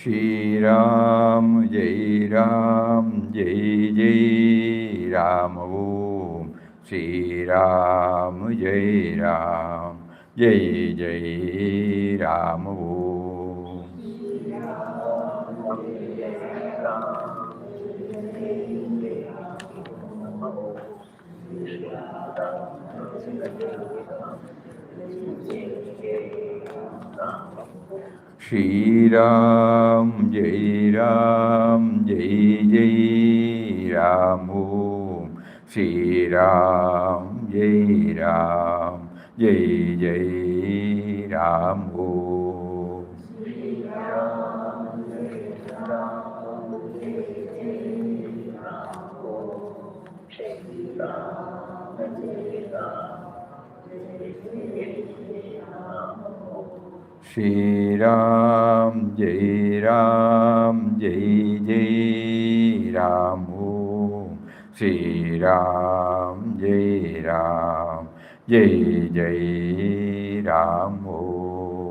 Shri Ram, Jai Ram, Jai Jai Ram Om. Shri Ram, Jai Ram, Jai Jai Ram Om. Shri Ram, Jai Ram, Jai Jai Ram Om. Shri Ram, Jai Ram, Jai Jai Ram Om. Shri Ram, Jai Ram, Jai Jai Ram Om. Shri Ram, Jai Ram, Jai Jai Ram Om.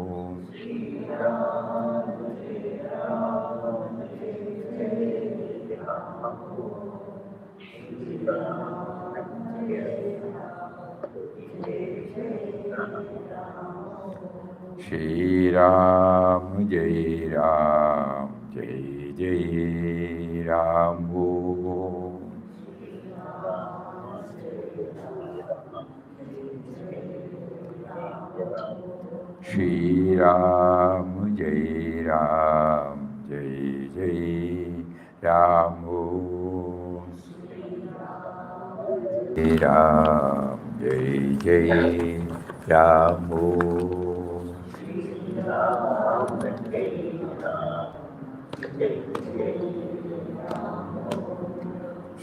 Shri Ram, Jai Ram, Jai Jai Ram Om. Shri Ram, Jai Ram, Jai Jai Ram Om. Jai Ram, Jai Jai Ram Om.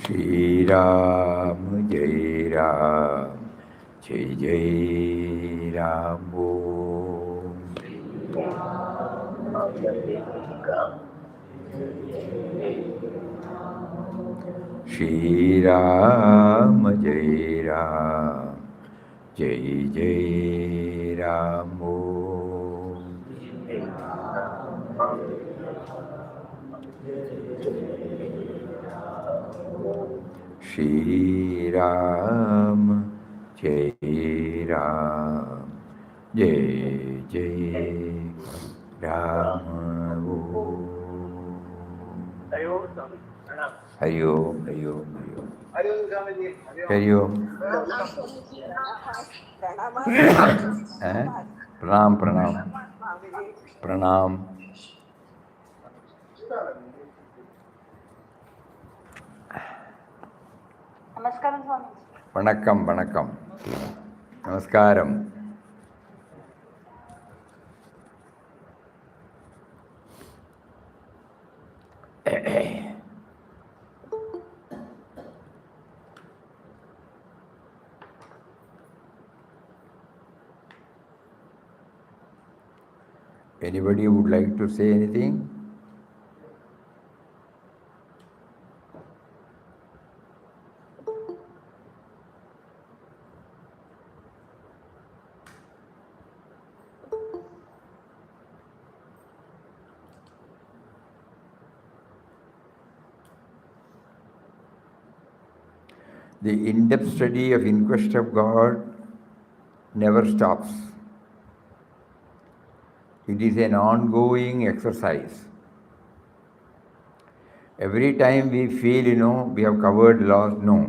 Shri Ram, Jai Ram, Jai Jai Ram Om. Shri Ram, Jai Ram, Jai Jai Ram Om. Shri Ram, Jai Ram, Jai Jai Ram Om. Hari Om, Hari Om, Hari Om. Hari Om. Pranam, Pranam. Pranam. Namaskaram, Swami. Vanakkam, Vanakkam. Namaskaram. Anybody would like to say anything? The in-depth study of In Quest of God never stops. It is an ongoing exercise. Every time we feel, we have covered lost, no.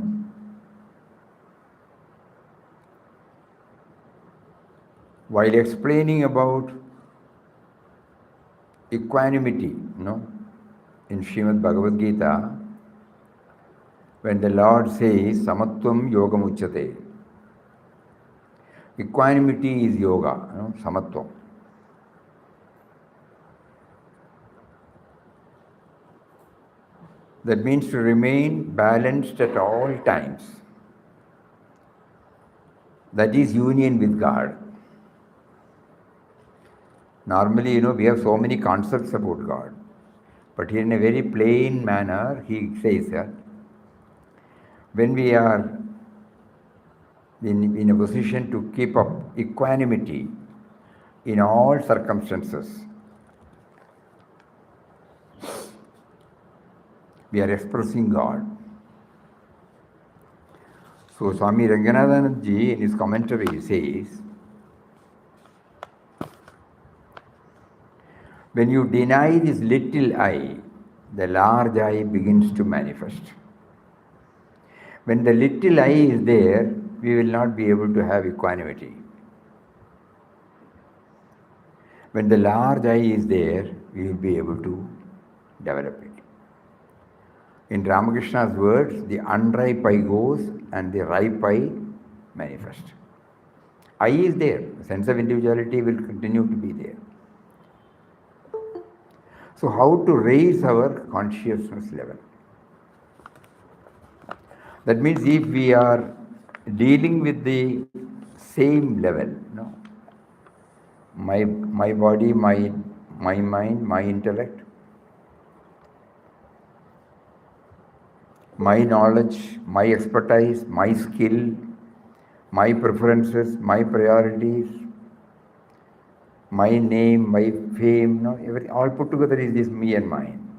While explaining about equanimity, in Srimad Bhagavad Gita, when the Lord says, samatvam yogam uchyate, equanimity is yoga, samatvam. That means to remain balanced at all times. That is union with God. Normally, we have so many concepts about God. But here in a very plain manner, he says that when we are in a position to keep up equanimity in all circumstances, we are expressing God. So Swami Ranganathanandji in his commentary says, when you deny this little I, the large I begins to manifest. When the little I is there, we will not be able to have equanimity. When the large I is there, we will be able to develop it. In Ramakrishna's words, the unripe I goes and the ripe I manifest. I is there. The sense of individuality will continue to be there. So how to raise our consciousness level? That means if we are dealing with the same level, my body, my mind, my intellect, my knowledge, my expertise, my skill, my preferences, my priorities, my name, my fame, everything, all put together is this me and mine.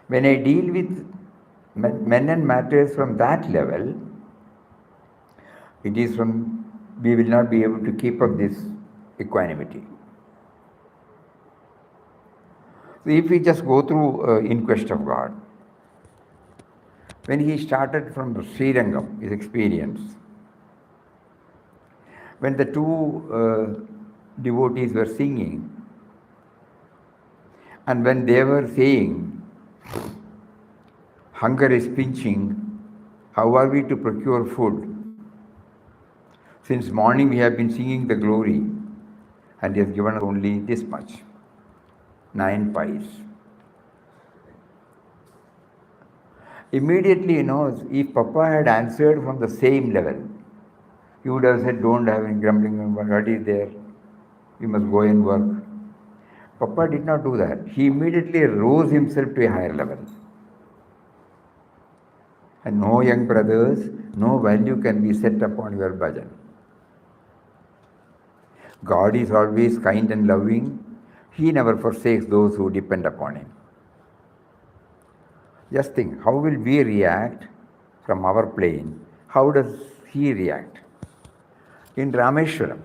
When I deal with men and matters from that level, we will not be able to keep up this equanimity. So if we just go through In Quest of God, when he started from Srirangam, his experience, when the two devotees were singing, and when they were saying, hunger is pinching, how are we to procure food? Since morning we have been singing the glory, and he has given us only this much, 9 pies. Immediately, if Papa had answered from the same level, he would have said, don't have any grumbling, what is there? You must go and work. Papa did not do that. He immediately rose himself to a higher level. And no, young brothers, no value can be set upon your bhajan. God is always kind and loving. He never forsakes those who depend upon him. Just think, how will we react from our plane? How does he react? In Rameshwaram,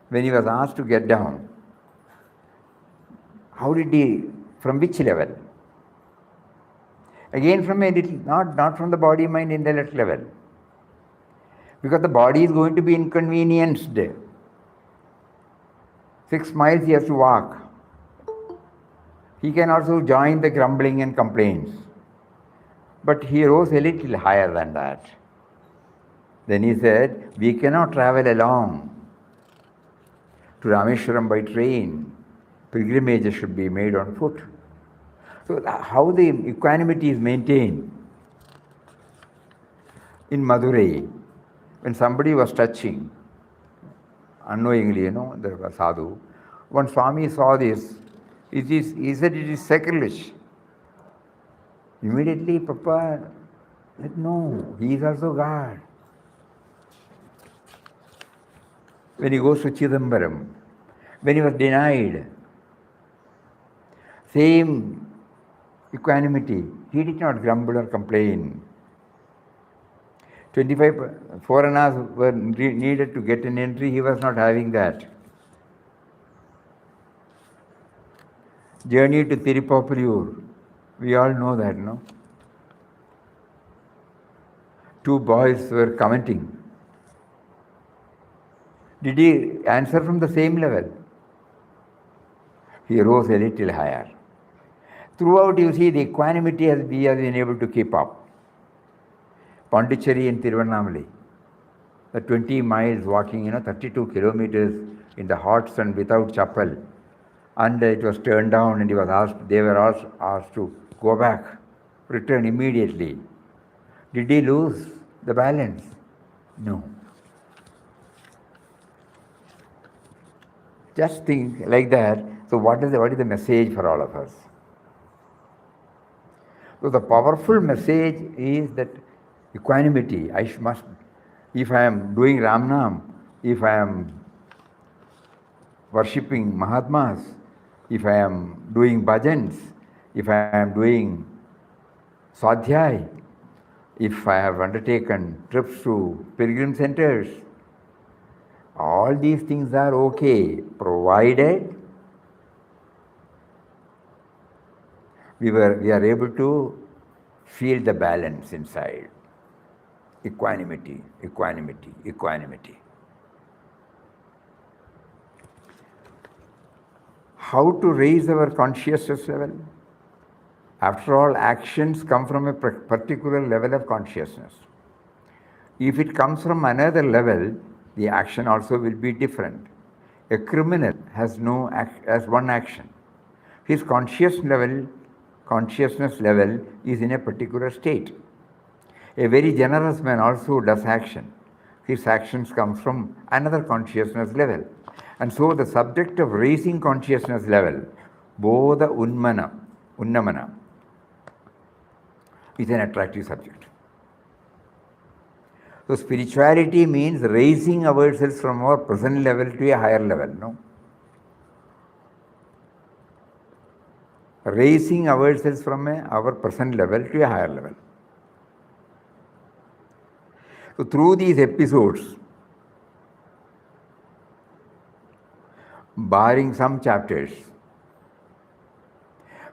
when he was asked to get down, how did he, from which level? Again from a little, not from the body, mind, intellect level. Because the body is going to be inconvenienced. 6 miles he has to walk. He can also join the grumbling and complaints. But he rose a little higher than that. Then he said, we cannot travel along to Rameshwaram by train. pilgrimages should be made on foot. So how the equanimity is maintained? In Madurai, when somebody was touching, unknowingly, the sadhu, when Swami saw this, he said it is sacrilege. Immediately, Papa said, no, he is also God. When he goes to Chidambaram, when he was denied, same equanimity, he did not grumble or complain. 25 foreigners were needed to get an entry, he was not having that. Journey to Tirupapuriyur, we all know that, no? Two boys were commenting. Did he answer from the same level? He rose a little higher. Throughout, you see, the equanimity we have been able to keep up. Pondicherry and Tiruvannamalai, the 20 miles walking, 32 kilometers in the hot sun without chapel. And it was turned down and they were asked to go back, return immediately. Did he lose the balance? No. Just think like that. So what is the message for all of us? So the powerful message is that equanimity. If I am doing Ramnam, if I am worshipping Mahatmas, if I am doing bhajans, if I am doing Swadhyay, if I have undertaken trips to pilgrim centers, all these things are okay, provided we are able to feel the balance inside. Equanimity, equanimity, equanimity. How to raise our consciousness level? After all, actions come from a particular level of consciousness. If it comes from another level, the action also will be different. A criminal has one action. His consciousness level is in a particular state. A very generous man also does action. His actions come from another consciousness level. And so the subject of raising consciousness level, bodha unnamana, is an attractive subject. So spirituality means raising ourselves from our present level to a higher level, no? Raising ourselves from our present level to a higher level. So through these episodes, barring some chapters,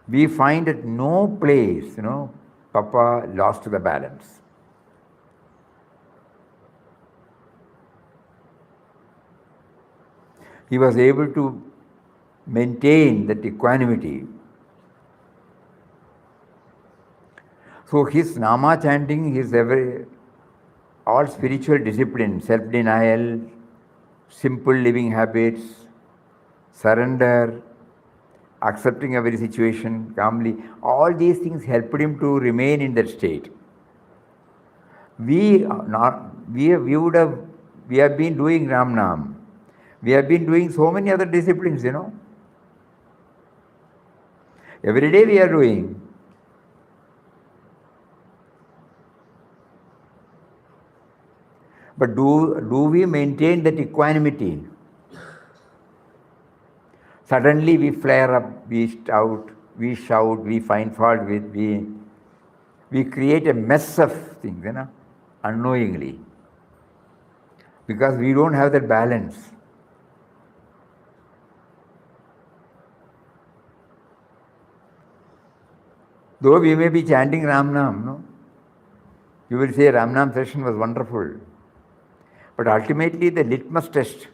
we find at no place, Papa lost the balance. He was able to maintain that equanimity. So his nama chanting, all spiritual discipline, self-denial, simple living habits, surrender, accepting every situation calmly, all these things helped him to remain in that state. We have been doing Ramnam. We have been doing so many other disciplines, Every day we are doing. But do we maintain that equanimity? Suddenly we flare up, we shout, we find fault with, we create a mess of things, unknowingly. Because we don't have that balance. Though we may be chanting Ramnam, no? You will say Ramnam session was wonderful. But ultimately the litmus test.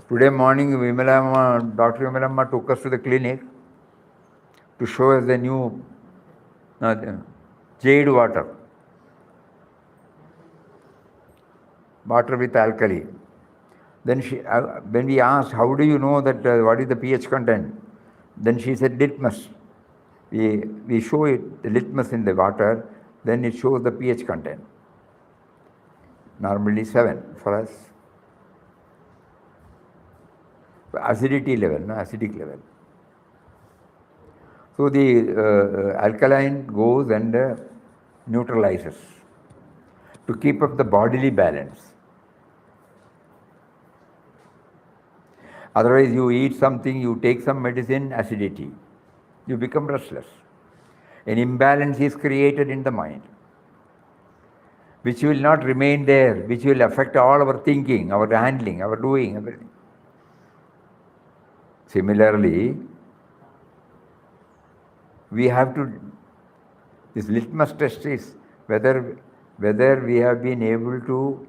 Today morning, Dr. Vimalamma took us to the clinic to show us the new jade water with alkali. Then when we asked, how do you know that what is the pH content? Then she said, litmus. We show it, the litmus in the water, then it shows the pH content. Normally 7 for us. Acidity level, no, acidic level. So the alkaline goes and neutralizes to keep up the bodily balance. Otherwise, you eat something, you take some medicine, acidity. You become restless. An imbalance is created in the mind, which will not remain there, which will affect all our thinking, our handling, our doing, everything. Similarly, we have to, this litmus test is whether we have been able to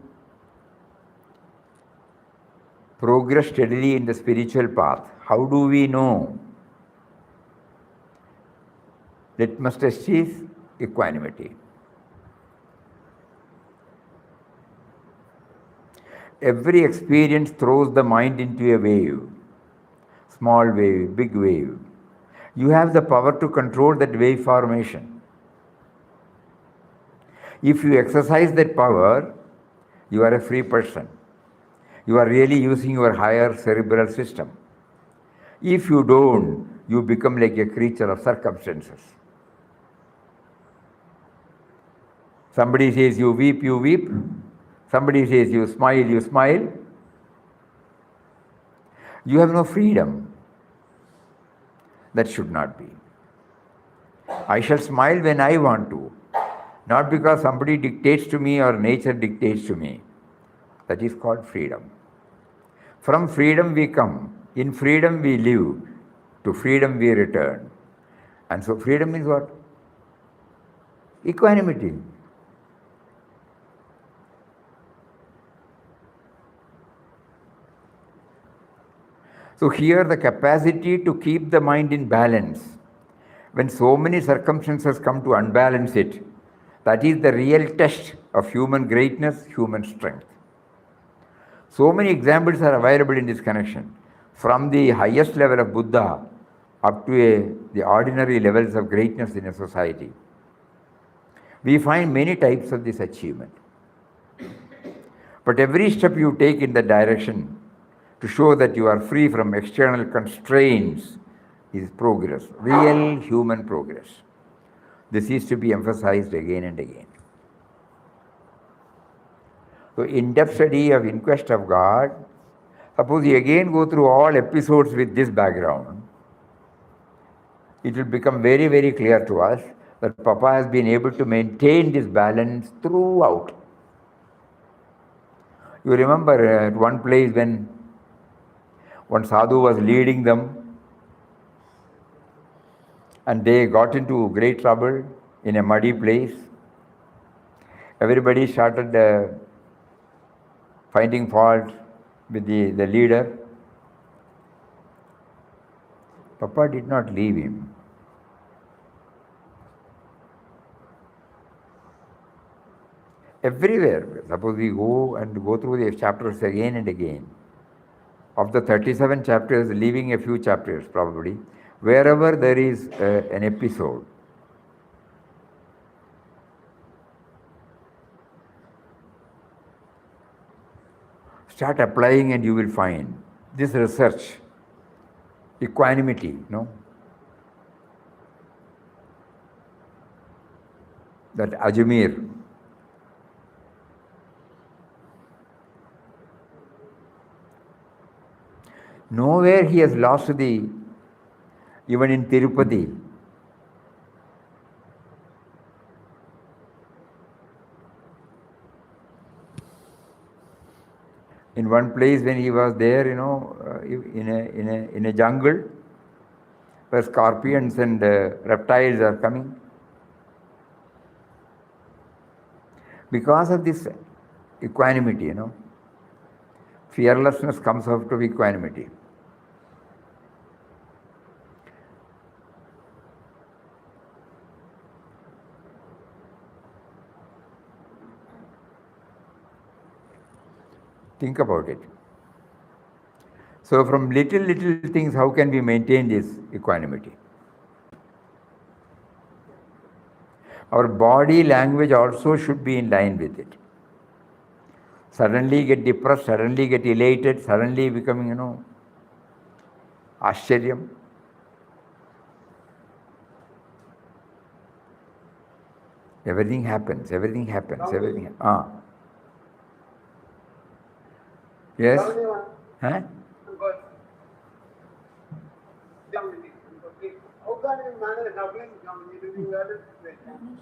progress steadily in the spiritual path. How do we know? Litmus test is equanimity. Every experience throws the mind into a wave, small wave, big wave. You have the power to control that wave formation. If you exercise that power, you are a free person. You are really using your higher cerebral system. If you don't, you become like a creature of circumstances. Somebody says you weep, you weep. Somebody says you smile, you smile. You have no freedom. That should not be. I shall smile when I want to, not because somebody dictates to me or nature dictates to me. That is called freedom. From freedom we come. In freedom we live. To freedom we return. And so freedom is what? Equanimity. So here the capacity to keep the mind in balance. When so many circumstances come to unbalance it, that is the real test of human greatness, human strength. So many examples are available in this connection, from the highest level of Buddha up to the ordinary levels of greatness in a society. We find many types of this achievement. But every step you take in that direction to show that you are free from external constraints is progress, real human progress. This is to be emphasized again and again. So in-depth study of In Quest of God, suppose you again go through all episodes with this background, it will become very, very clear to us that Papa has been able to maintain this balance throughout. You remember at one place when one sadhu was leading them and they got into great trouble in a muddy place. Everybody started finding fault with the leader. Papa did not leave him. Everywhere, suppose we go through the chapters again and again. Of the 37 chapters, leaving a few chapters probably, wherever there is an episode, start applying and you will find this research, equanimity, no? That Ajmer, nowhere he has lost even in Tirupati. In one place when he was there, in a jungle where scorpions and reptiles are coming. Because of this equanimity, fearlessness comes out of equanimity. Think about it. So from little things, how can we maintain this equanimity? Our body language also should be in line with it. Suddenly get depressed, suddenly get elated, suddenly becoming, Ashcharyam. Everything happens. Yes? Huh? How can you manage suffering? How can you manage suffering?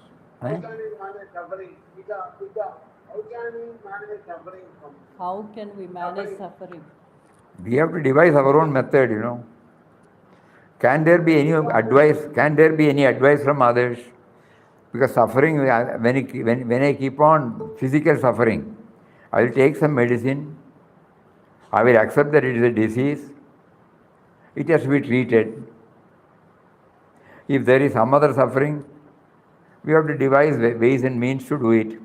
How can you manage suffering from? How can we manage suffering? We have to devise our own method. Can there be any advice? Can there be any advice from others? Because suffering, when I keep on physical suffering, I will take some medicine. I will accept that it is a disease. It has to be treated. If there is some other suffering, we have to devise ways and means to do it.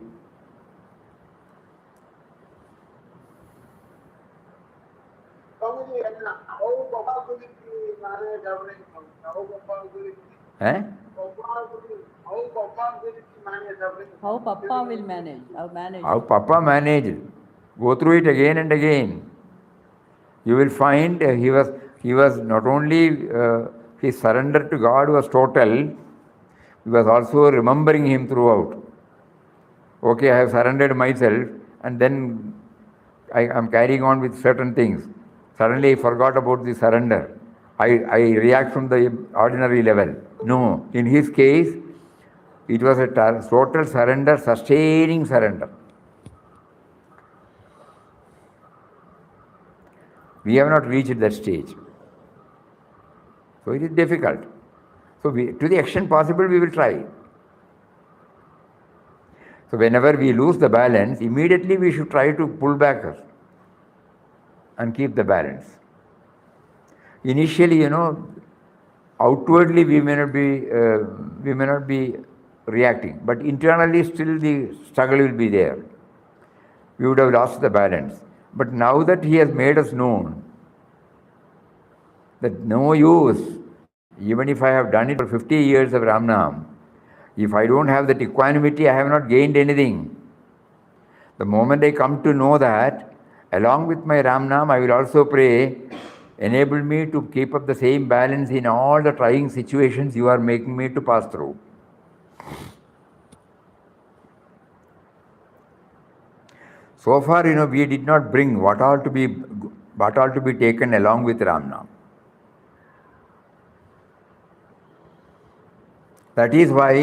Eh? How Papa will manage? How Papa managed. Go through it again and again. You will find he was not only his surrender to God was total, he was also remembering him throughout. Okay, I have surrendered myself, and then I am carrying on with certain things. Suddenly I forgot about the surrender. I react from the ordinary level. No, in his case, it was a total surrender, sustaining surrender. We have not reached that stage. So it is difficult. So to the extent possible, we will try. So whenever we lose the balance, immediately we should try to pull back and keep the balance. Initially, outwardly we may not be reacting, but internally still the struggle will be there. We would have lost the balance. But now that he has made us known that no use, even if I have done it for 50 years of Ramnam, if I don't have that equanimity, I have not gained anything. The moment I come to know that, along with my Ramnam, I will also pray, enable me to keep up the same balance in all the trying situations you are making me to pass through. So far, we did not bring what all to be taken along with Ramnam. That is why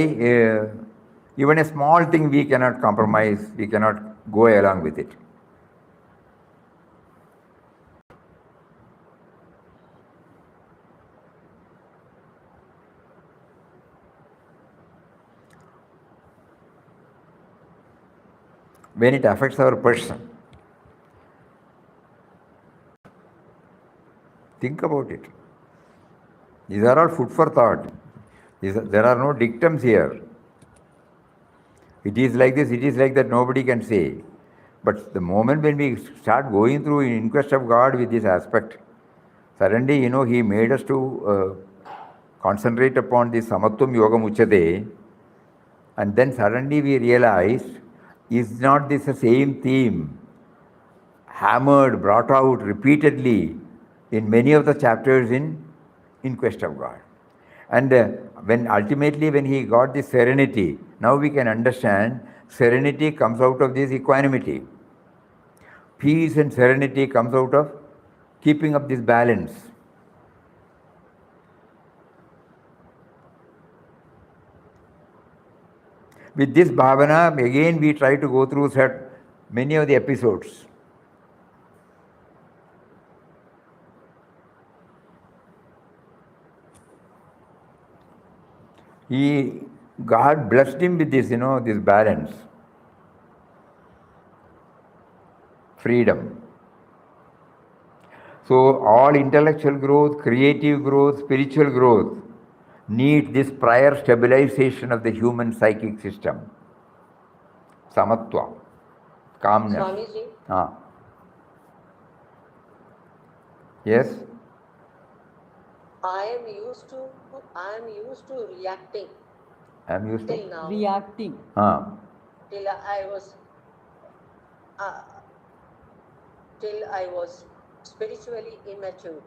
even a small thing we cannot compromise, we cannot go along with it. When it affects our person, think about it. These are all food for thought. There are no dictums here. It is like this, it is like that, nobody can say. But the moment when we start going through in quest of God with this aspect, suddenly, he made us to concentrate upon this samatvam yogam uchyate, and then suddenly we realized, is not this the same theme hammered, brought out repeatedly in many of the chapters in Quest of God? And when he got this serenity, now we can understand serenity comes out of this equanimity. Peace and serenity comes out of keeping up this balance. With this bhavana, again we try to go through many of the episodes. God blessed him with this, this balance, freedom. So all intellectual growth, creative growth, spiritual growth need this prior stabilization of the human psychic system. Samatva, calmness. Swamiji, Yes? I am used to reacting I'm used to? till now, Reacting. till I was uh, till I was spiritually immature.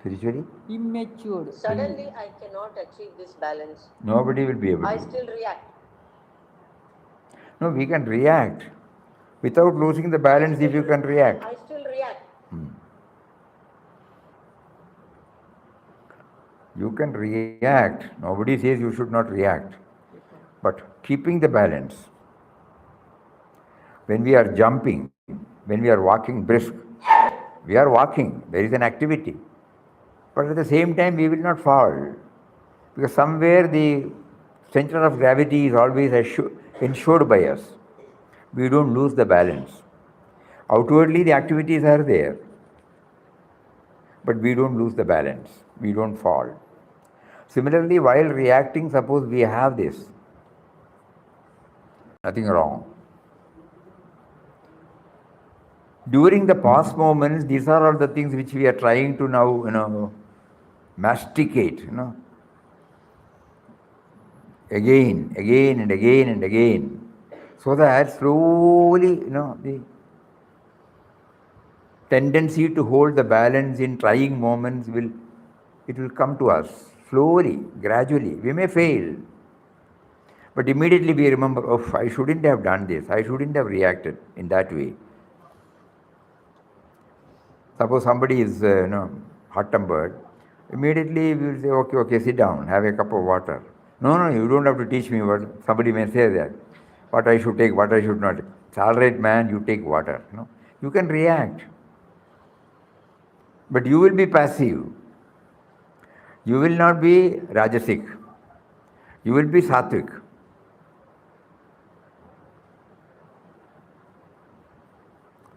Spiritually? Immature. Suddenly, I cannot achieve this balance. Nobody will be able I to. still react. No, we can react. Without losing the balance, if you can react. I still react. You can react. Nobody says you should not react. But keeping the balance. When we are jumping, when we are walking brisk, we are walking. There is an activity. But at the same time, we will not fall. Because somewhere the center of gravity is always ensured by us. We don't lose the balance. Outwardly, the activities are there. But we don't lose the balance. We don't fall. Similarly, while reacting, suppose we have this. Nothing wrong. During the past moments, these are all the things which we are trying to now, masticate, again and again and again, so that slowly, the tendency to hold the balance in trying moments will come to us slowly, gradually. We may fail, but immediately we remember, oh, I shouldn't have done this. I shouldn't have reacted in that way. Suppose somebody is, hot-tempered, immediately we will say, okay, sit down, have a cup of water. No, you don't have to teach me what. Somebody may say that, what I should take, what I should not. It's all right, man, you take water. You can react, but you will be passive. You will not be rajasic. You will be sattvic.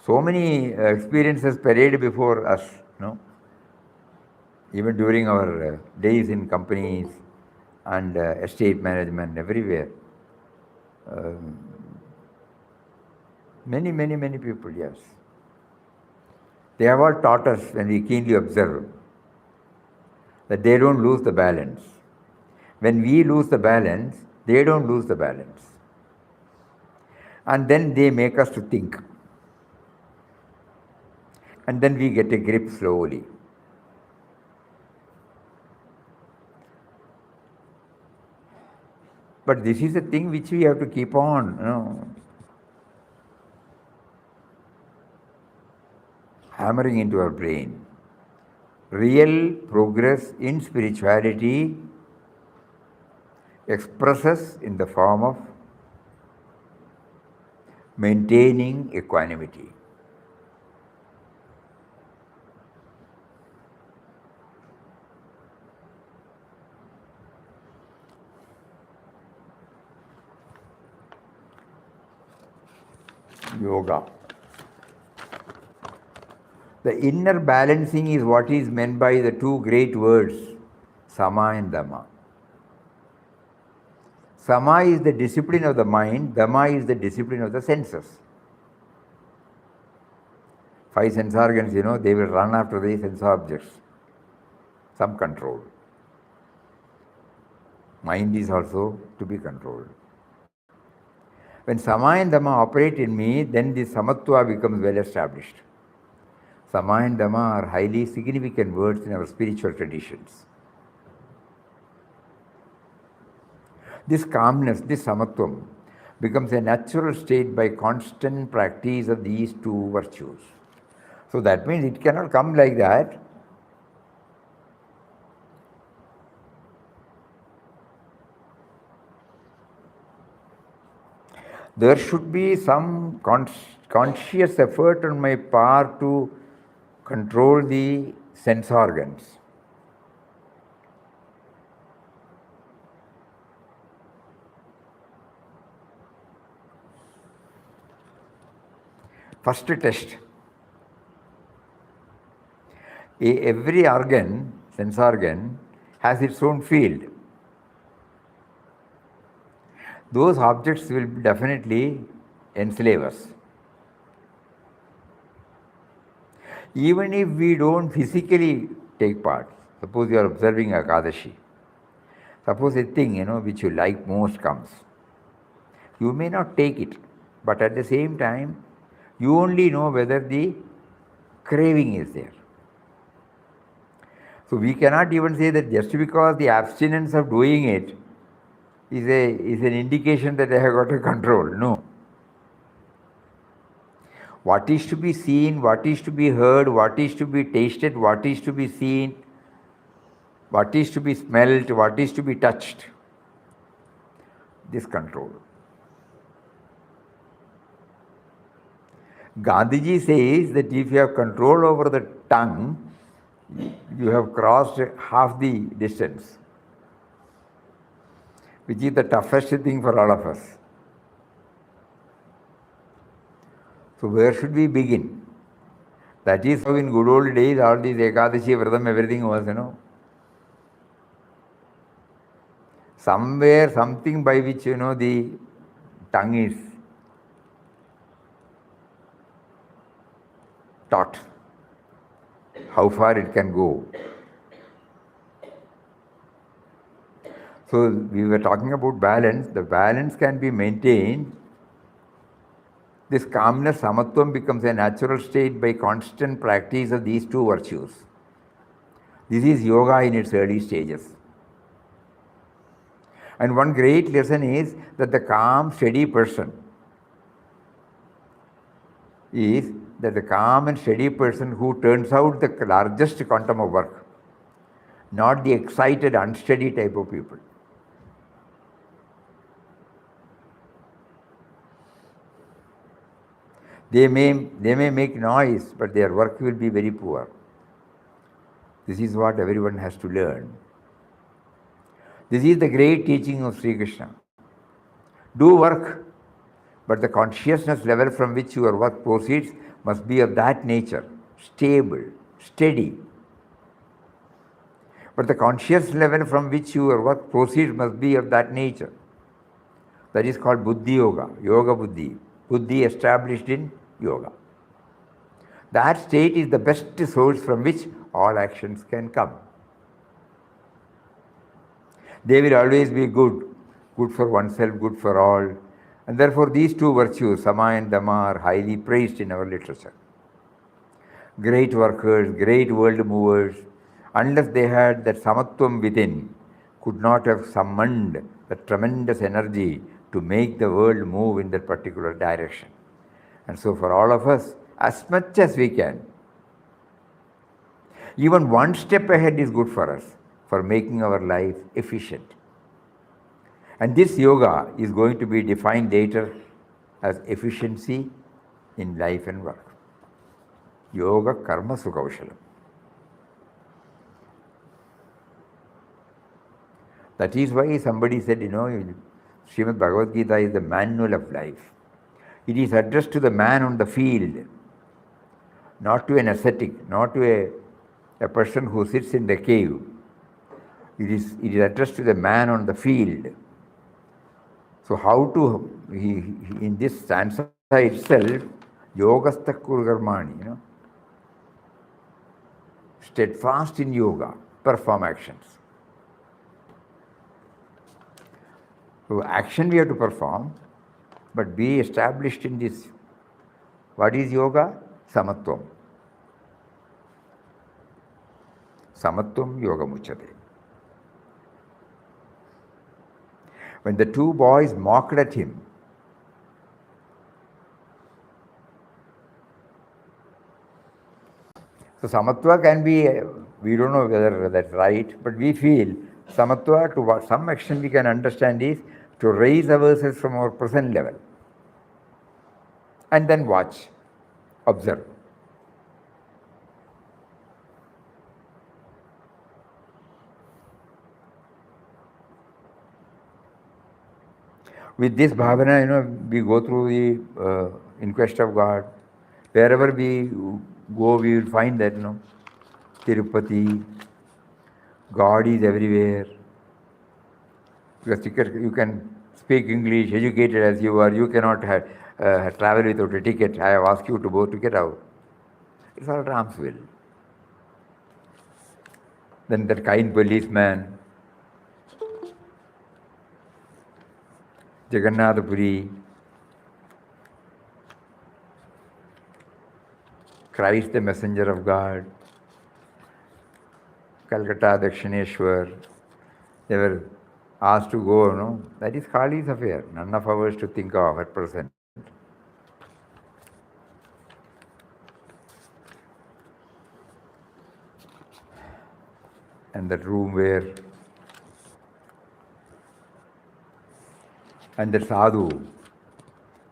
So many experiences parade before us, even during our days in companies and estate management, everywhere. Many people, yes. They have all taught us, when we keenly observe, that they don't lose the balance. When we lose the balance, they don't lose the balance. And then they make us to think. And then we get a grip slowly. But this is a thing which we have to keep on, hammering into our brain. Real progress in spirituality expresses in the form of maintaining equanimity. Yoga. The inner balancing is what is meant by the two great words, sama and dhamma. Sama is the discipline of the mind, dhamma is the discipline of the senses. 5 sense organs, they will run after the sense objects. Some control. Mind is also to be controlled. When sama and dhamma operate in me, then the samatva becomes well established. Sama and dhamma are highly significant words in our spiritual traditions. This calmness, this samatvam, becomes a natural state by constant practice of these two virtues. So that means it cannot come like that. There should be some conscious effort on my part to control the sense organs. First test. Every organ, sense organ, has its own field. Those objects will definitely enslave us. Even if we don't physically take part, suppose you are observing Ekadashi, suppose a thing, which you like most comes. You may not take it, but at the same time, you only know whether the craving is there. So we cannot even say that just because the abstinence of doing it is an indication that I have got a control. No. What is to be seen, what is to be heard, what is to be tasted, what is to be seen, what is to be smelt, what is to be touched. This control. Gandhiji says that if you have control over the tongue, you have crossed half the distance, which is the toughest thing for all of us. So where should we begin? That is how in good old days all these Ekadashi, Vratam, everything was, somewhere, something by which, the tongue is taught how far it can go. So we were talking about balance. The balance can be maintained. This calmness, samatvam, becomes a natural state by constant practice of these two virtues. This is yoga in its early stages. And one great lesson is that the calm, steady person is that the calm and steady person who turns out the largest quantum of work, not the excited, unsteady type of people. They may make noise, but their work will be very poor. This is what everyone has to learn. This is the great teaching of Sri Krishna. Do work, but the consciousness level from which your work proceeds must be of that nature, stable, steady. But the conscious level from which your work proceeds must be of that nature. That is called Buddhi Yoga, Yoga Buddhi. Buddhi established in yoga. That state is the best source from which all actions can come. They will always be good for oneself, good for all. And therefore these two virtues, Sama and Dhamma, are highly praised in our literature. Great workers, great world movers, unless they had that samatvam within, could not have summoned the tremendous energy to make the world move in that particular direction. And so for all of us, as much as we can, even one step ahead is good for us, for making our life efficient. And this yoga is going to be defined later as efficiency in life and work. Yoga karma sukhaushalam. That is why somebody said, Srimad Bhagavad Gita is the manual of life. It is addressed to the man on the field, not to an ascetic, not to a person who sits in the cave. It is addressed to the man on the field. So how to, in this stanza itself, yogastha kurgarmani, steadfast in yoga, perform actions. So action we have to perform, but be established in this. What is yoga? Samatvam. Samatvam yoga muchate. When the two boys mocked at him, so samatva can be, we don't know whether that's right, but we feel samatva, to what some extent we can understand, is to raise ourselves from our present level and then watch, observe. With this bhavana, we go through the in quest of God. Wherever we go, we will find that, Tirupati, God is everywhere. Because you can speak English, educated as you are, you cannot travel without a ticket. I have asked you to go to get out. It's all Ram's will. Then that kind policeman, Jagannathapuri, Christ the messenger of God, Calcutta, Dakshineshwar, they were asked to go, no? That is Kali's affair, none of ours to think of at present. And that room where, and the sadhu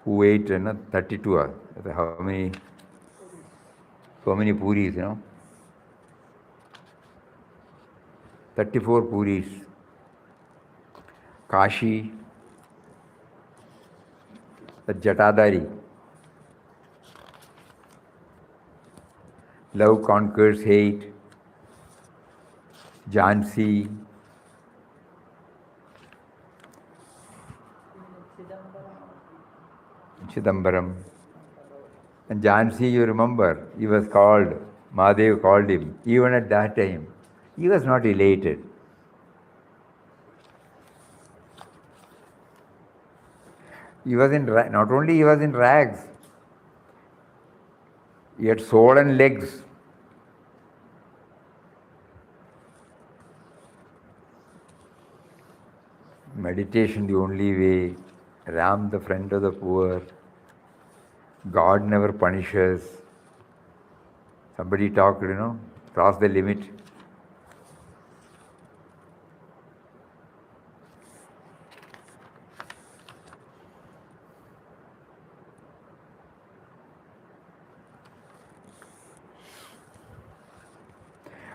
who ate 32, how many, so many puris, 34 puris. Kashi, the Jatadari. Love conquers hate. Jhansi. Chidambaram. And Jhansi, you remember, he was called, Mahadev called him. Even at that time, he was not elated. He was not only he was in rags, he had swollen legs. Meditation the only way, Ram the friend of the poor, God never punishes. Somebody talked, cross the limit.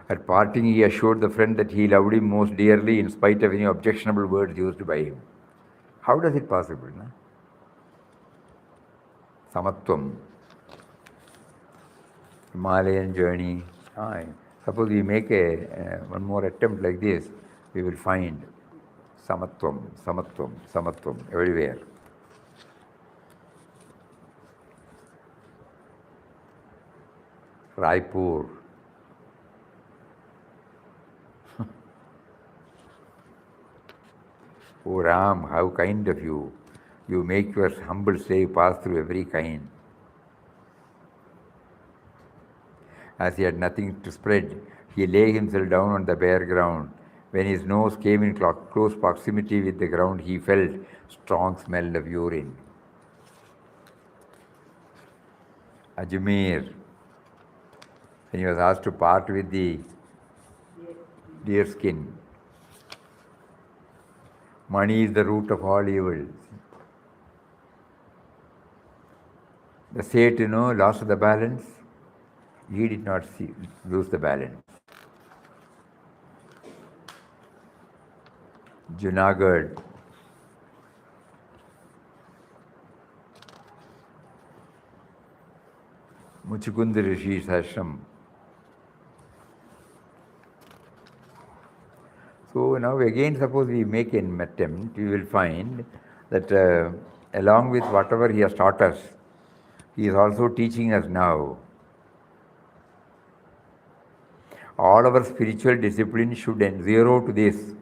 At parting, he assured the friend that he loved him most dearly in spite of any objectionable words used by him. How does it possible? No? Samatvam. Himalayan journey. Suppose we make one more attempt like this, we will find samatvam, samatvam, samatvam everywhere. Raipur. Oh Ram, how kind of you. You make your humble slave pass through every kind. As he had nothing to spread, he lay himself down on the bare ground. When his nose came in close proximity with the ground, he felt strong smell of urine. Ajmer, when he was asked to part with the deer skin. Money is the root of all evil. The Seth, lost the balance. He did not lose the balance. Junagadh. Muchukund Rishi's ashram. So now again, suppose we make an attempt, we will find that along with whatever he has taught us, he is also teaching us now. All our spiritual discipline should zero to this.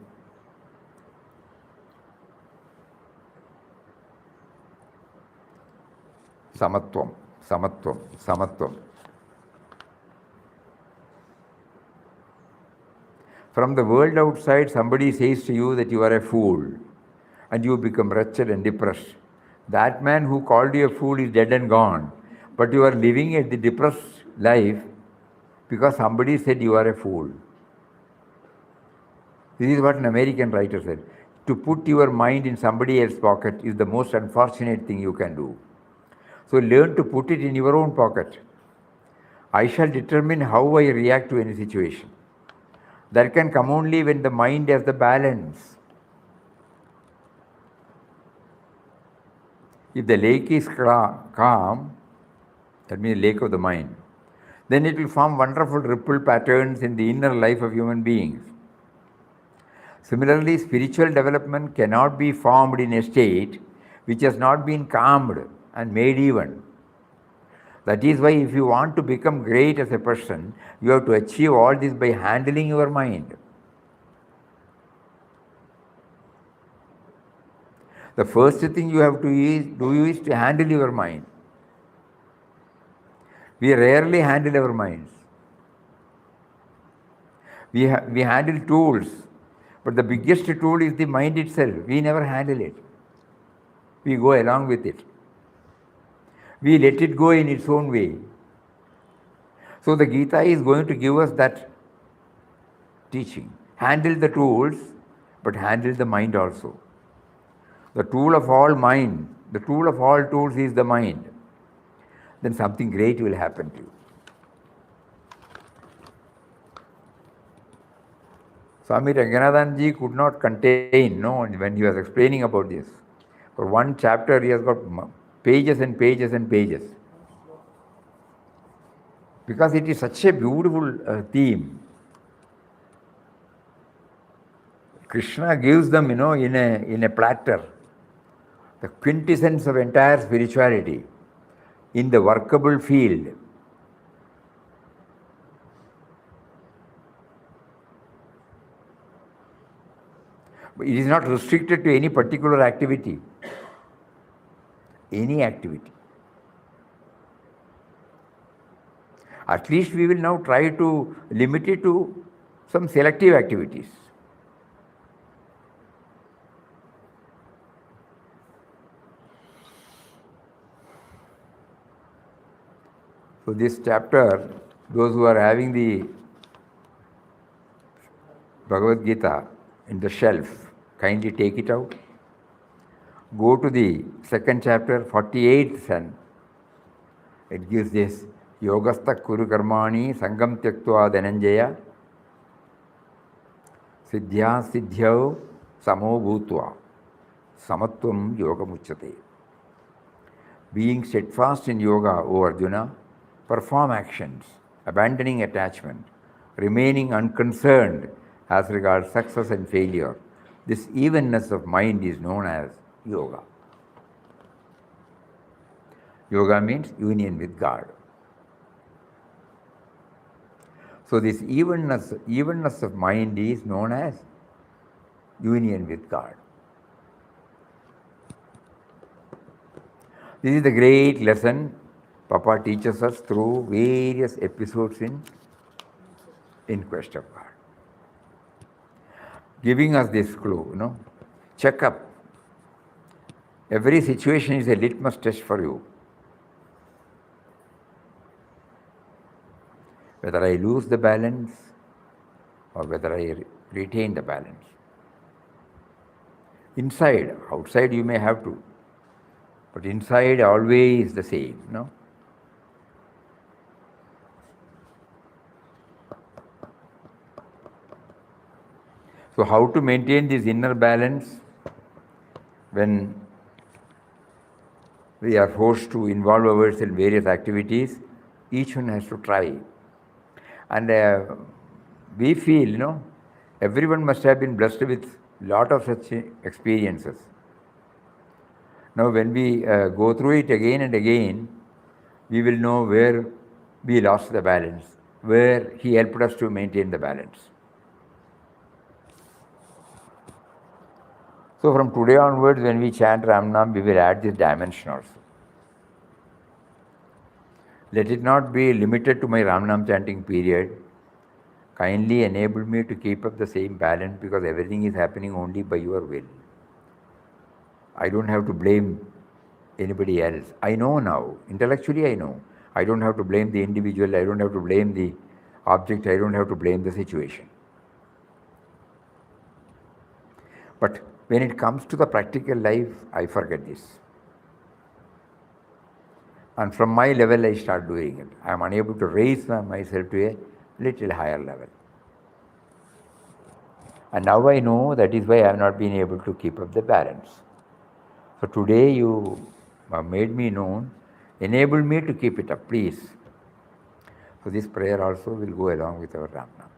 Samatvam, samatvam, samatvam. From the world outside, somebody says to you that you are a fool and you become wretched and depressed. That man who called you a fool is dead and gone, but you are living a depressed life because somebody said you are a fool. This is what an American writer said. To put your mind in somebody else's pocket is the most unfortunate thing you can do. So learn to put it in your own pocket. I shall determine how I react to any situation. That can come only when the mind has the balance. If the lake is calm, that means lake of the mind, then it will form wonderful ripple patterns in the inner life of human beings. Similarly, spiritual development cannot be formed in a state which has not been calmed and made even. That is why if you want to become great as a person, you have to achieve all this by handling your mind. The first thing you have to do is to handle your mind. We rarely handle our minds. We handle tools, but the biggest tool is the mind itself. We never handle it. We go along with it. We let it go in its own way. So the Gita is going to give us that teaching. Handle the tools, but handle the mind also. The tool of all mind, the tool of all tools is the mind. Then something great will happen to you. Swami Ranganathanandji could not contain, no, when he was explaining about this. For one chapter, he has got pages and pages and pages. Because it is such a beautiful theme. Krishna gives them, in a platter, the quintessence of entire spirituality in the workable field. It is not restricted to any particular activity. Any activity. At least we will now try to limit it to some selective activities. So this chapter, those who are having the Bhagavad Gita in the shelf, kindly take it out. Go to the second chapter, 48th and it gives this Yogastha Kuru Karmani Sangam Tyaktva Dhananjaya Siddhya Siddhyau Samo Bhutva Samatvam Yoga Muchyate. Being steadfast in yoga, O Arjuna, perform actions, abandoning attachment, remaining unconcerned as regards success and failure. This evenness of mind is known as yoga. Yoga means union with God. So this evenness of mind is known as union with God. This is the great lesson Papa teaches us through various episodes in Quest of God. Giving us this clue, check up. Every situation is a litmus test for you. Whether I lose the balance or whether I retain the balance. Inside, outside you may have to, but inside always the same, So how to maintain this inner balance when we are forced to involve ourselves in various activities? Each one has to try. And we feel, everyone must have been blessed with a lot of such experiences. Now when we go through it again and again, we will know where we lost the balance, where he helped us to maintain the balance. So from today onwards, when we chant Ramnam, we will add this dimension also. Let it not be limited to my Ramnam chanting period. Kindly enable me to keep up the same balance because everything is happening only by your will. I don't have to blame anybody else. I know now, intellectually I know. I don't have to blame the individual, I don't have to blame the object, I don't have to blame the situation. But when it comes to the practical life, I forget this. And from my level, I start doing it. I am unable to raise myself to a little higher level. And now I know that is why I have not been able to keep up the balance. So today you have made me known, enable me to keep it up, please. So this prayer also will go along with our Ramnam.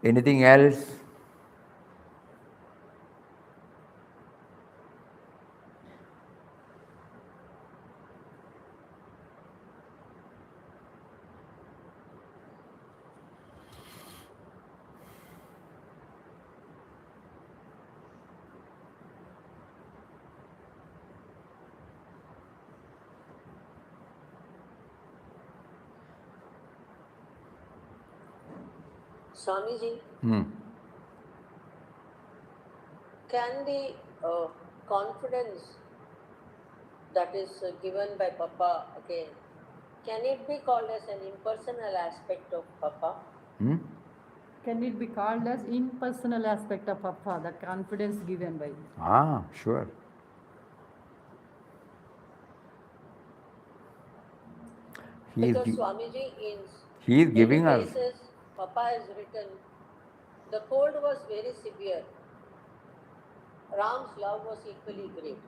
Anything else? Swamiji, Hmm. can the confidence that is given by Papa again, can it be called as an impersonal aspect of Papa? Hmm? Can it be called as impersonal aspect of Papa, the confidence given by? Ah, sure. Because Swamiji, in He is many giving us. places, Papa has written, the cold was very severe. Ram's love was equally great.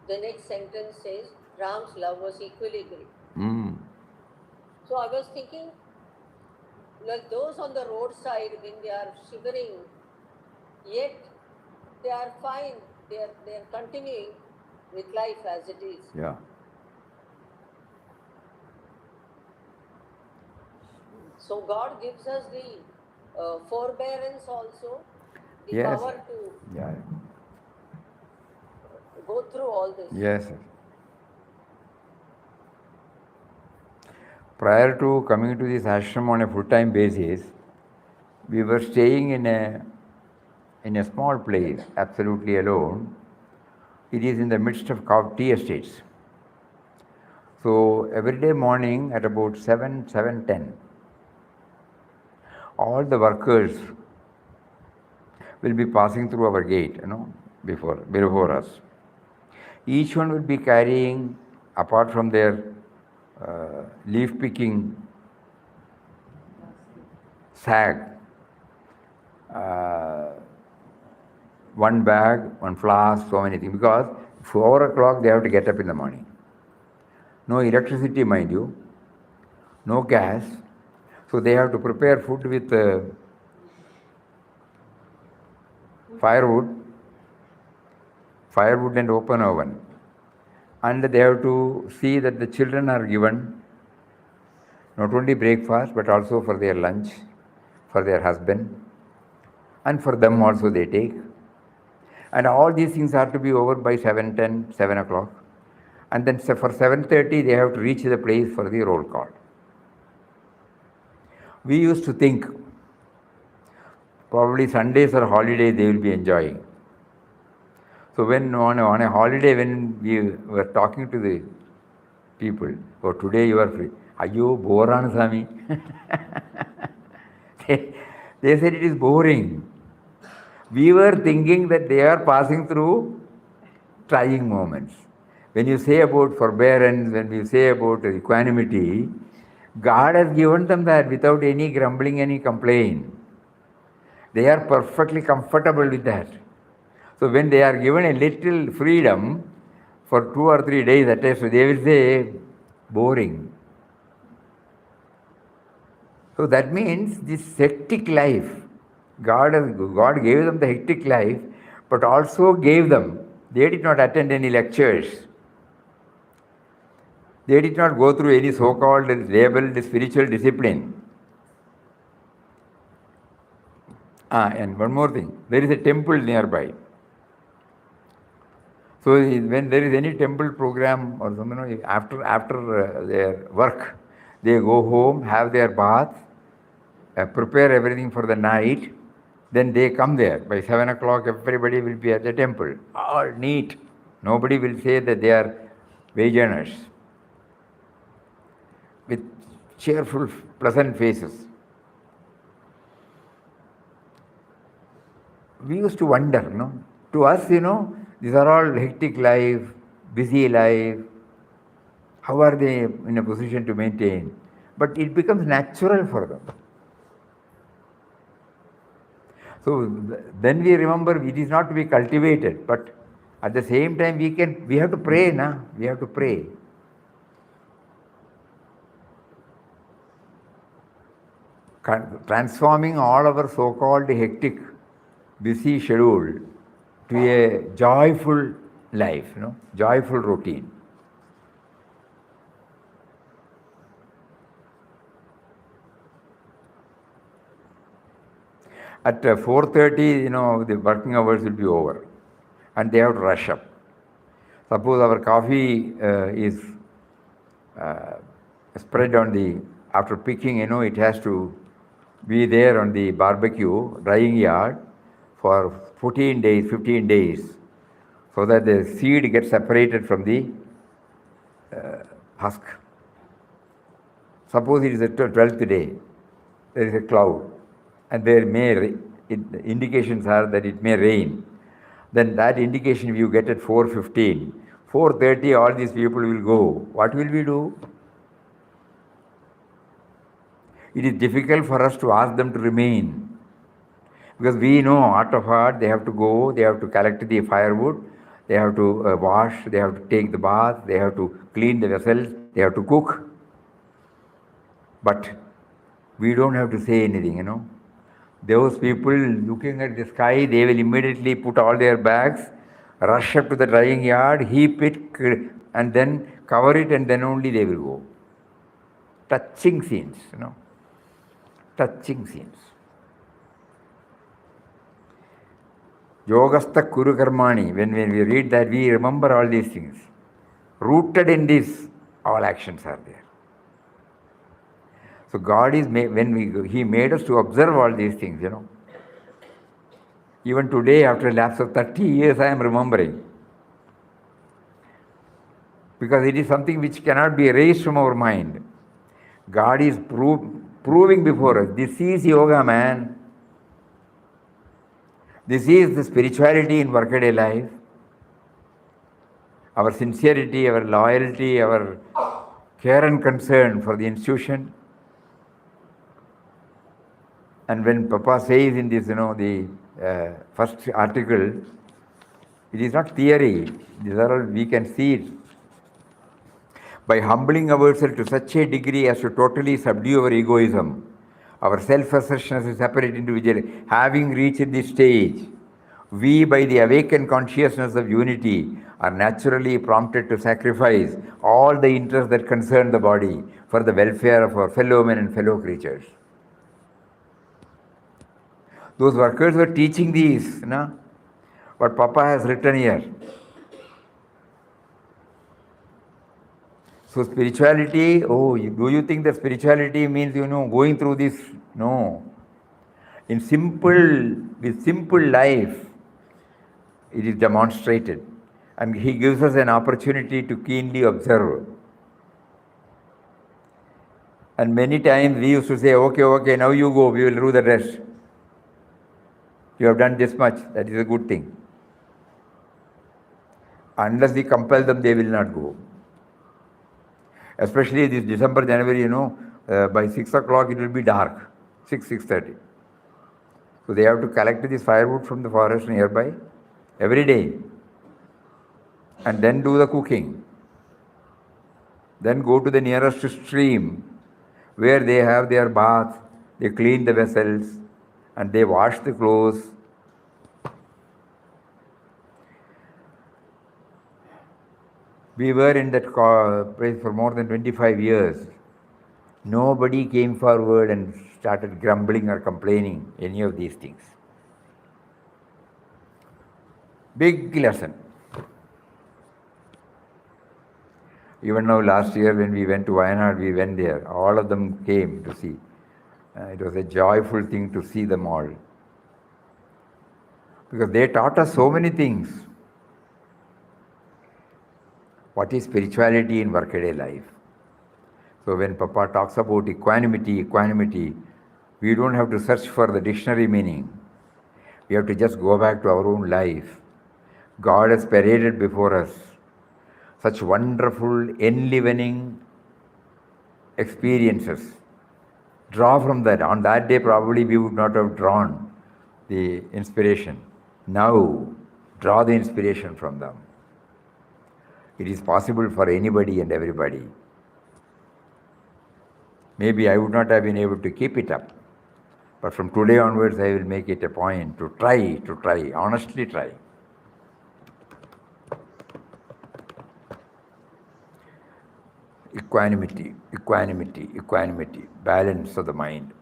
The next sentence says, Ram's love was equally great. Hmm. So I was thinking, like those on the roadside, when they are shivering, yet they are fine, they are continuing with life as it is. Yeah. So God gives us the forbearance also, the Yes. power to Yeah. go through all this. Yes. Sir. Prior to coming to this ashram on a full-time basis, we were staying in a small place, absolutely alone. It is in the midst of tea estates. So every day morning at about 7:10, all the workers will be passing through our gate, before us. Each one will be carrying, apart from their leaf picking sack, one bag, one flask, so many things. Because 4 o'clock they have to get up in the morning. No electricity, mind you, no gas. So they have to prepare food with firewood and open oven. And they have to see that the children are given not only breakfast but also for their lunch, for their husband, and for them also they take. And all these things are to be over by 7:10, 7 o'clock. And then for 7:30 they have to reach the place for the roll call. We used to think probably Sundays or holiday they will be enjoying. So when on a holiday, when we were talking to the people, oh, today you are free. Ayyo, boran Swami. They said it is boring. We were thinking that they are passing through trying moments. When you say about forbearance, when you say about equanimity, God has given them that without any grumbling, any complaint. They are perfectly comfortable with that. So when they are given a little freedom for 2 or 3 days at least, they will say, boring. So that means this hectic life, God gave them the hectic life, but also gave them, they did not attend any lectures. They did not go through any so-called labeled spiritual discipline. And one more thing, there is a temple nearby. So when there is any temple program or something, after their work, they go home, have their bath, prepare everything for the night, then they come there. By 7 o'clock, everybody will be at the temple, all neat. Nobody will say that they are wage earners, with cheerful, pleasant faces. We used to wonder, to us, these are all hectic life, busy life. How are they in a position to maintain? But it becomes natural for them. So then we remember it is not to be cultivated, but at the same time we have to pray, we have to pray. Transforming all our so-called hectic, busy schedule to a joyful life, joyful routine. At 4:30, the working hours will be over, and they have to rush up. Suppose our coffee is spread on after picking, it has to be there on the barbecue, drying yard, for 14 days, 15 days, so that the seed gets separated from the husk. Suppose it is the 12th day, there is a cloud, and there may, indications are that it may rain. Then that indication you get at 4:15, 4:30, all these people will go. What will we do? It is difficult for us to ask them to remain, because we know heart of heart they have to go, they have to collect the firewood, they have to wash, they have to take the bath, they have to clean the vessels, they have to cook. But we don't have to say anything. Those people looking at the sky, they will immediately put all their bags, rush up to the drying yard, heap it, and then cover it, and then only they will go. Touching scenes, touching scenes. Yogastha Kuru Karmani, when we read that, we remember all these things. Rooted in this, all actions are there. So God is, He made us to observe all these things, Even today, after a lapse of 30 years, I am remembering. Because it is something which cannot be erased from our mind. God is proving before us, this is yoga, man. This is the spirituality in workaday life. Our sincerity, our loyalty, our care and concern for the institution. And when Papa says in this, the first article, it is not theory. These are all, we can see it. By humbling ourselves to such a degree as to totally subdue our egoism, our self-assertion as a separate individual, having reached this stage, we, by the awakened consciousness of unity, are naturally prompted to sacrifice all the interests that concern the body for the welfare of our fellow men and fellow creatures. Those workers were teaching these, what Papa has written here. So spirituality, do you think that spirituality means, going through this? No. With simple life, it is demonstrated. And he gives us an opportunity to keenly observe. And many times we used to say, okay, now you go, we will do the rest. You have done this much, that is a good thing. Unless we compel them, they will not go. Especially this December, January, by 6 o'clock it will be dark, 6:30. So they have to collect this firewood from the forest nearby every day. And then do the cooking. Then go to the nearest stream where they have their bath, they clean the vessels, and they wash the clothes. We were in that place for more than 25 years. Nobody came forward and started grumbling or complaining any of these things. Big lesson. Even now, last year when we went to Wayanad, we went there. All of them came to see. It was a joyful thing to see them all. Because they taught us so many things. What is spirituality in workaday life? So when Papa talks about equanimity, we don't have to search for the dictionary meaning. We have to just go back to our own life. God has paraded before us such wonderful, enlivening experiences. Draw from that. On that day, probably we would not have drawn the inspiration. Now, draw the inspiration from them. It is possible for anybody and everybody. Maybe I would not have been able to keep it up. But from today onwards, I will make it a point to try, honestly try. Equanimity, balance of the mind.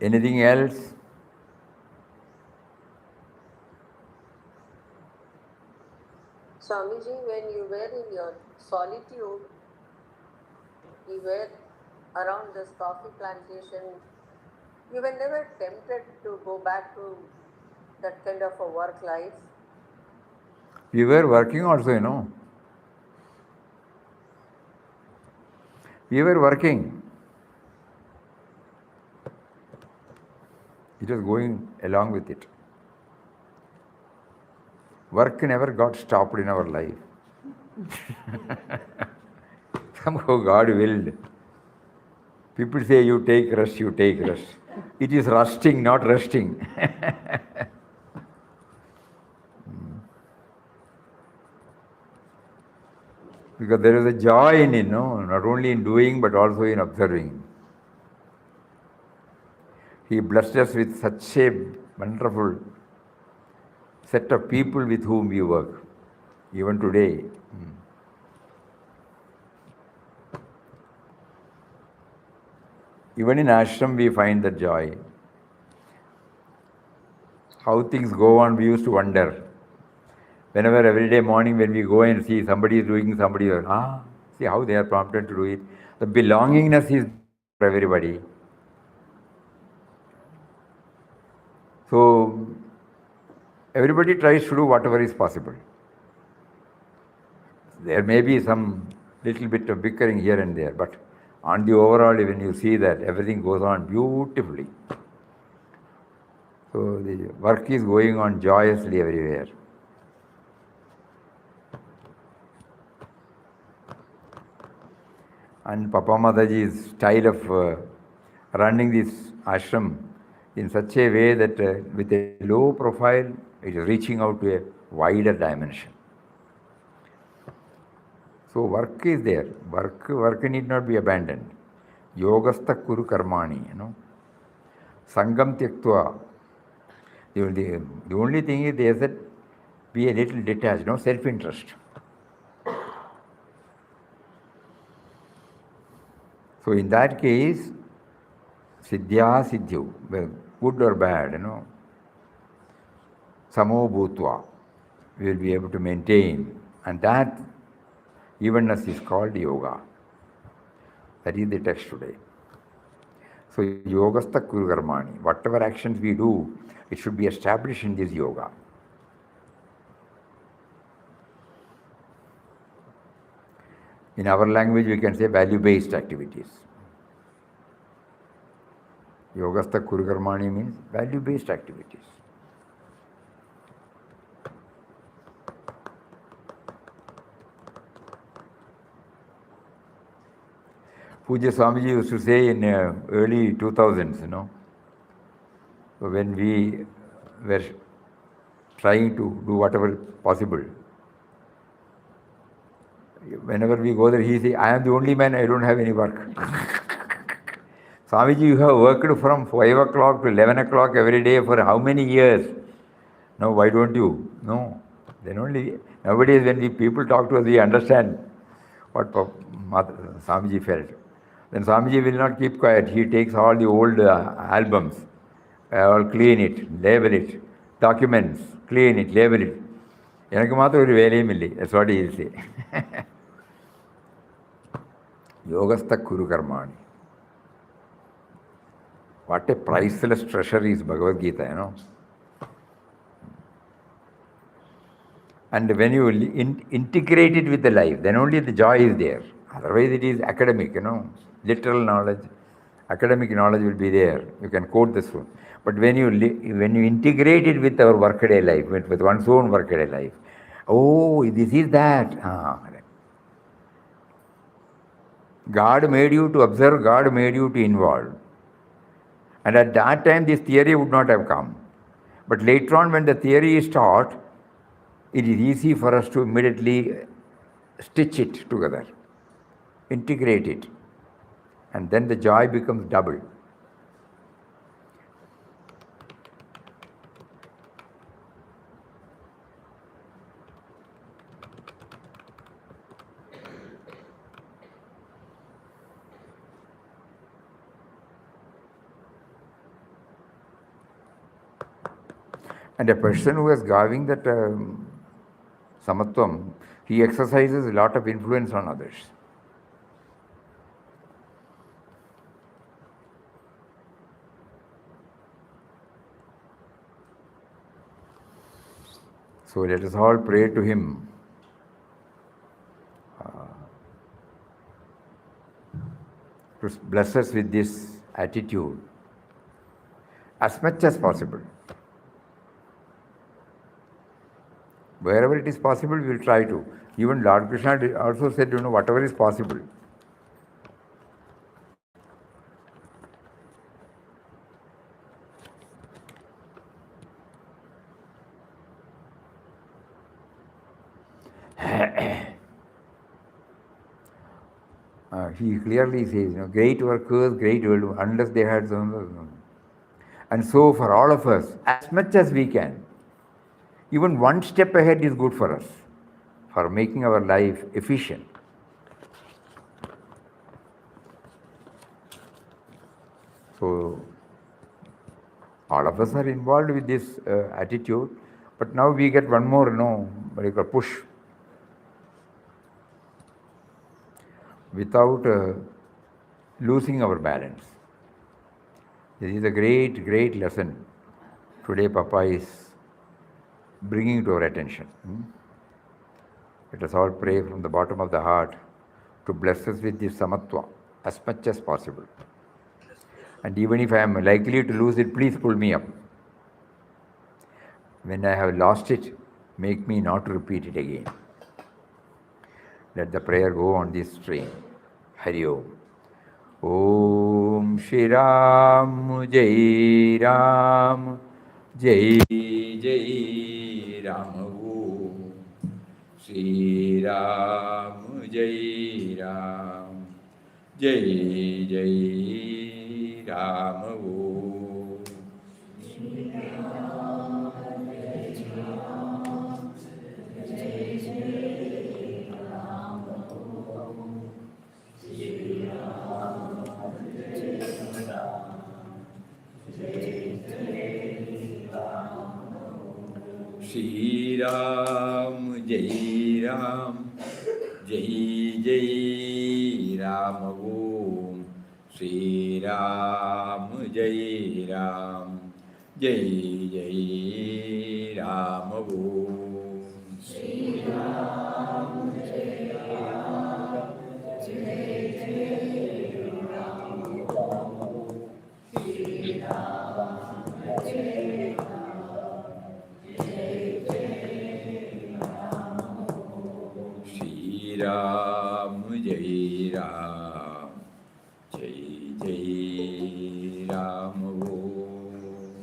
Anything else? Swamiji, when you were in your solitude, you were around this coffee plantation, you were never tempted to go back to that kind of a work life? We were working also, you know. We were working. It was going along with it. Work never got stopped in our life. Somehow God willed. People say you take rest, you take rest. It is rusting, not resting. Because there is a joy in it, no? Not only in doing but also in observing. He blessed us with such a wonderful set of people with whom we work, even today. Even in ashram we find that joy. How things go on, we used to wonder. Whenever every day morning when we go and see somebody is doing, somebody is, see how they are prompted to do it. The belongingness is for everybody. So everybody tries to do whatever is possible. There may be some little bit of bickering here and there, but on the overall, when you see that everything goes on beautifully. So the work is going on joyously everywhere. And Papa Mataji's style of running this ashram in such a way that with a low profile, it is reaching out to a wider dimension. So work is there. Work need not be abandoned. Yogastha kuru karmani, you know. Sangam tyaktva. The only thing is they said be a little detached, no self-interest. So in that case, siddhya siddhyu, good or bad, you know, samo bhutva, we will be able to maintain. And that evenness is called yoga. That is the text today. So yogastha kuru karmani. Whatever actions we do, it should be established in this yoga. In our language, we can say value-based activities. Yogastha kuru karmani means value-based activities. Puja Swamiji used to say in early 2000s, you know, when we were trying to do whatever possible. Whenever we go there, he says, I am the only man, I don't have any work. Swamiji, you have worked from 5 o'clock to 11 o'clock every day for how many years? No, why don't you? No. Then only, nowadays when people talk to us, we understand what Swamiji felt. Then Swamiji will not keep quiet. He takes all the old albums, all clean it, label it, documents, clean it, label it. எனக்கு மாத்திரம் ஒரு வேலையும் இல்லை. That's what he will say. Yogastha kuru karmani. What a priceless treasure is Bhagavad Gita, you know. And when you integrate it with the life, then only the joy is there. Otherwise it is academic, you know. Literal knowledge, academic knowledge will be there. You can quote this one. But when you integrate it with our workaday life, with one's own workaday life, oh, this is that. God made you to observe, God made you to involve. And at that time, this theory would not have come. But later on, when the theory is taught, it is easy for us to immediately stitch it together, integrate it. And then the joy becomes double. And a person who is having that samatvam, he exercises a lot of influence on others. So let us all pray to him to bless us with this attitude as much as possible. Wherever it is possible, we will try to. Even Lord Krishna also said, whatever is possible. He clearly says, great workers, great world, unless they had some. And so for all of us, as much as we can, even one step ahead is good for us, for making our life efficient. So all of us are involved with this attitude, but now we get one more, like a push. Without losing our balance. This is a great, great lesson today Papa is bringing to our attention. Let us all pray from the bottom of the heart to bless us with this samatva as much as possible. And even if I am likely to lose it, please pull me up. When I have lost it, make me not to repeat it again. Let the prayer go on this strain. Hari Om. Om Shri Ram Jai Ram Jai Jai Ram Om Shri Ram Jai Ram Jai Jai Ram Om Shri Ram Jai Ram Jai Jai Ram Om Shri Ram Jai Ram Jai Jai Ram Shri Ram Jai Ram Jai Jai Ram Om Shri Ram Jai Ram Jai Jai Ram Om Shri Ram Jai Ram Jai Jai Ram Om Shri Ram Jai Shri Ram Jai Ram Jai Jai Ram Om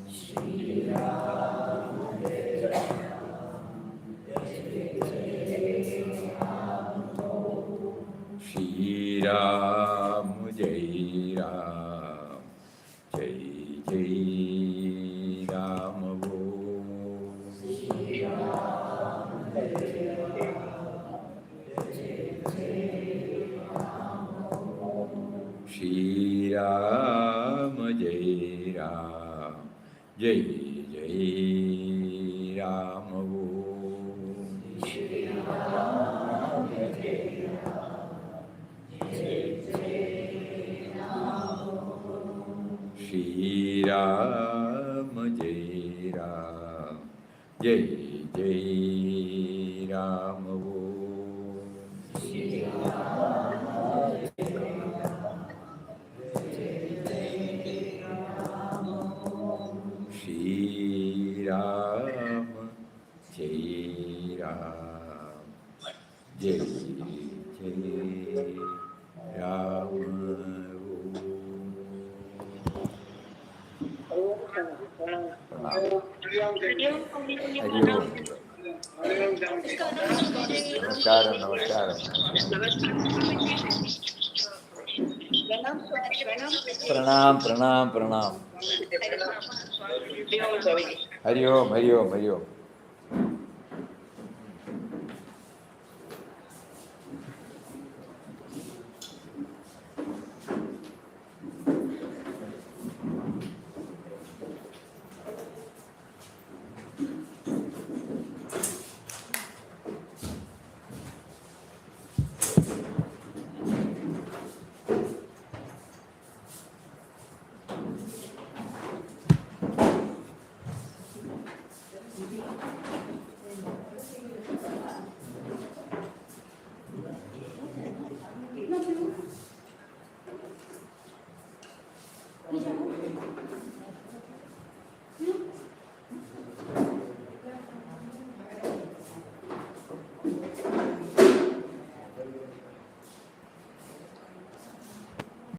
Shri Ram Jai Ram Jai Jai Ram Om Shri Ram Jai Ram Jai Jai Ram Om Shri Ram Jai Shri Ram Jai Ram Jai Jai Ram Om Shri Ram Jai Ram Jai Jai Ram Om Shri Ram Jai Ram Jai Jai Ram Om Shri Ram Shri Ram Jai Ram Jai Jai Ram Namaskaram, namaskaram. Pranam, pranam, pranam. Hari Om, Hari Om, Hari Om.